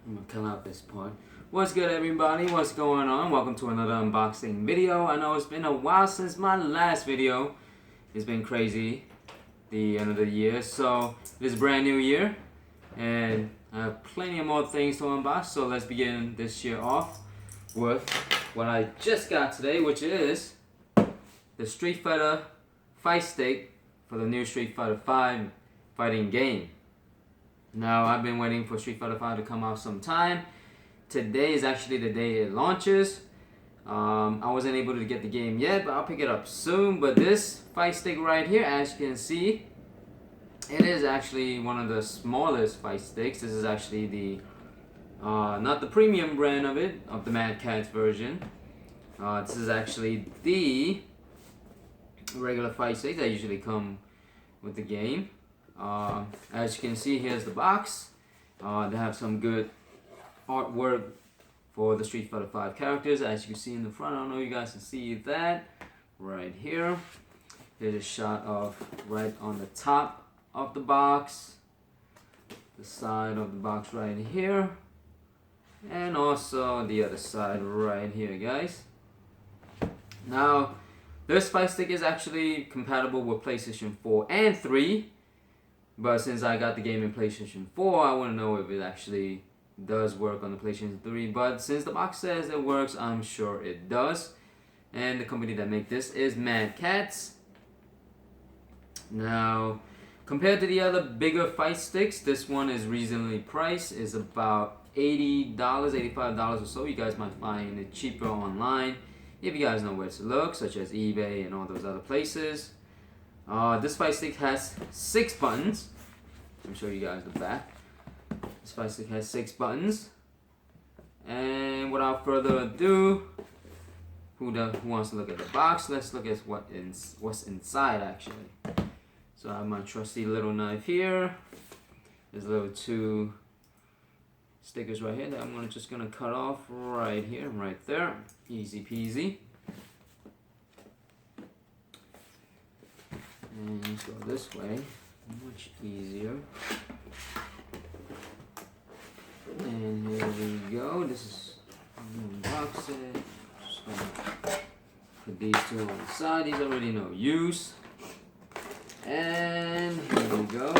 I'm gonna cut out this part. What's good, everybody? What's going on? Welcome to another unboxing video. I know it's been a while since my last video. It's been crazy, the end of the year. So this brand new year, and I have plenty of more things to unbox. So let's begin this year off with what I just got today, which is the Street Fighter Fightstick for the new Street Fighter 5 fighting game. Now, I've been waiting for Street Fighter 5 to come out sometime. Today is actually the day it launches. I wasn't able to get the game yet, but I'll pick it up soon. But this fight stick right here, as you can see, it is actually one of the smallest fight sticks. This is actually the, not the premium brand of it, of the Mad Catz version. This is actually the regular fight stick that usually come with the game. As you can see, here's the box. They have some good artwork for the Street Fighter 5 characters, as you can see in the front. I don't know if you guys can see that right here. Here's a shot of right on the top of the box, the side of the box right here, and also the other side right here, guys. Now, this fight stick is actually compatible with PlayStation 4 and 3. But since I got the game in PlayStation 4, I want to know if it actually does work on the PlayStation 3. But since the box says it works, I'm sure it does. And the company that make this is Mad Catz. Now, compared to the other bigger fight sticks, this one is reasonably priced. It's about $80, $85 or so. You guys might find it cheaper online if you guys know where to look, such as eBay and all those other places. This fight stick has 6 buttons. Let me show you guys the back. This fight stick has 6 buttons. And without further ado, who wants to look at the box? Let's look at what's inside actually. So I have my trusty little knife here. There's little 2 stickers right here that I'm just gonna cut off right here, right there. Easy peasy. And let's go this way, much easier. And here we go. This is unbox it. Just gonna put these 2 on the side. These already no use. And here we go.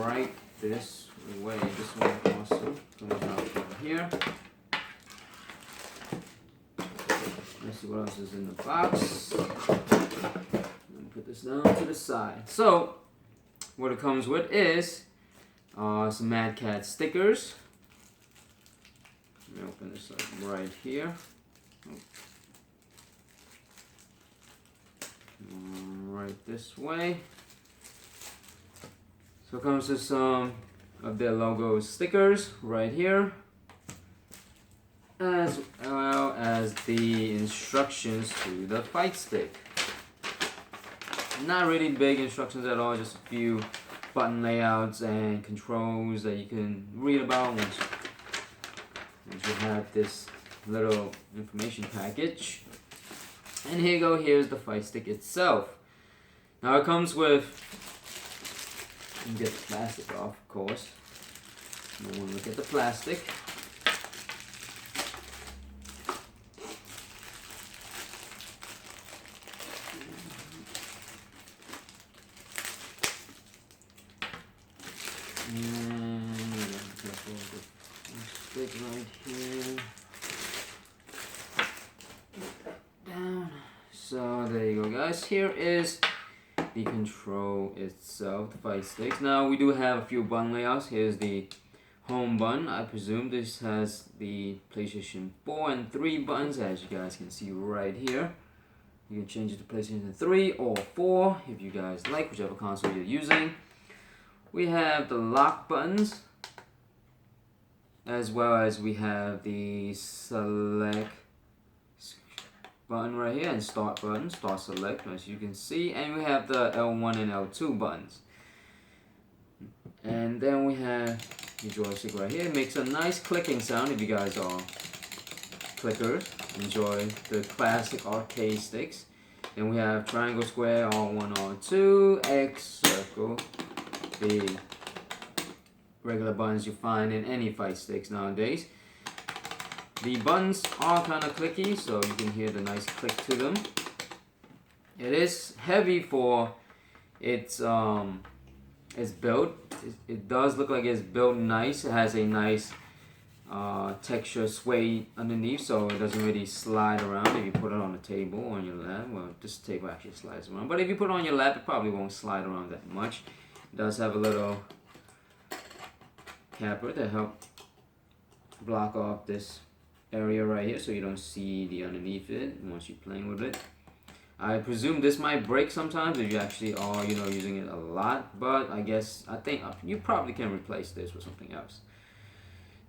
Right this way. This one also comes out from here. Let's see what else is in the box. Put this down to the side. So, what it comes with is some Mad Catz stickers. Let me open this up right here. Right this way. So it comes with some of their logo stickers right here, as well as the instructions to the fight stick. Not really big instructions at all, just a few button layouts and controls that you can read about once you have this little information package. And here you go, here's the fight stick itself. Now it comes with, you can get the plastic off, of course. No one look at the plastic. Stick right here. Down. So there you go, guys. Here is the control itself, the fight sticks. Now we do have a few button layouts. Here's the home button. I presume this has the PlayStation 4 and 3 buttons, as you guys can see right here. You can change it to PlayStation 3 or 4 if you guys like, whichever console you're using. We have the lock buttons, as well as we have the select button right here and start button, start select, as you can see. And we have the L1 and L2 buttons. And then we have the joystick right here. It makes a nice clicking sound if you guys are clickers. Enjoy the classic arcade sticks. Then we have triangle, square, R1, R2, X, circle, B, regular buttons you find in any fight sticks nowadays. The buttons are kind of clicky, so you can hear the nice click to them. It is heavy for its build. It does look like it's built nice. It has a nice texture sway underneath, so it doesn't really slide around if you put it on the table or on your lap. Well, this table actually slides around, but if you put it on your lap, it probably won't slide around that much. It does have a little capper to help block off this area right here so you don't see the underneath it once you're playing with it. I presume this might break sometimes if you actually are, using it a lot, but I think you probably can replace this with something else.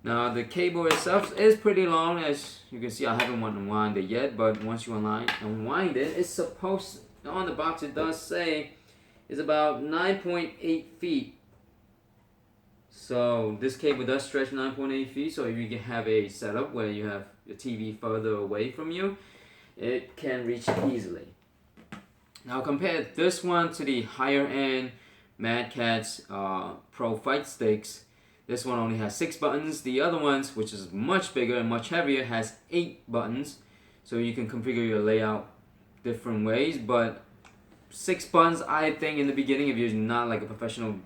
Now the cable itself is pretty long, as you can see. I haven't unwound it yet, but once you unwind it, it's supposed, on the box it does say, is about 9.8 feet. So this cable does stretch 9.8 feet, so if you can have a setup where you have your TV further away from you, it can reach it easily. Now compare this one to the higher end Mad Catz Pro Fight Sticks. This one only has 6 buttons. The other ones, which is much bigger and much heavier, has 8 buttons. So you can configure your layout different ways, but 6 buttons, I think, in the beginning, if you're not like a professional,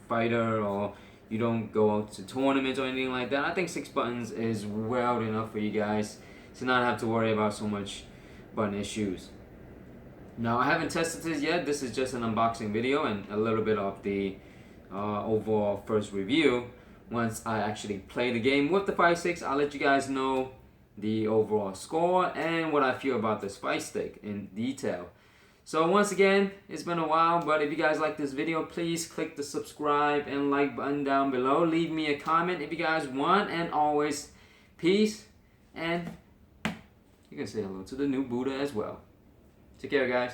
fighter, or you don't go out to tournaments or anything like that, I think 6 buttons is well enough for you guys to not have to worry about so much button issues. Now, I haven't tested this yet. This is just an unboxing video and a little bit of the overall first review. Once I actually play the game with the Fight Sticks, I'll let you guys know the overall score and what I feel about this Fight Stick in detail. So once again, it's been a while, but if you guys like this video, please click the subscribe and like button down below. Leave me a comment if you guys want, and always peace, and you can say hello to the new Buddha as well. Take care, guys.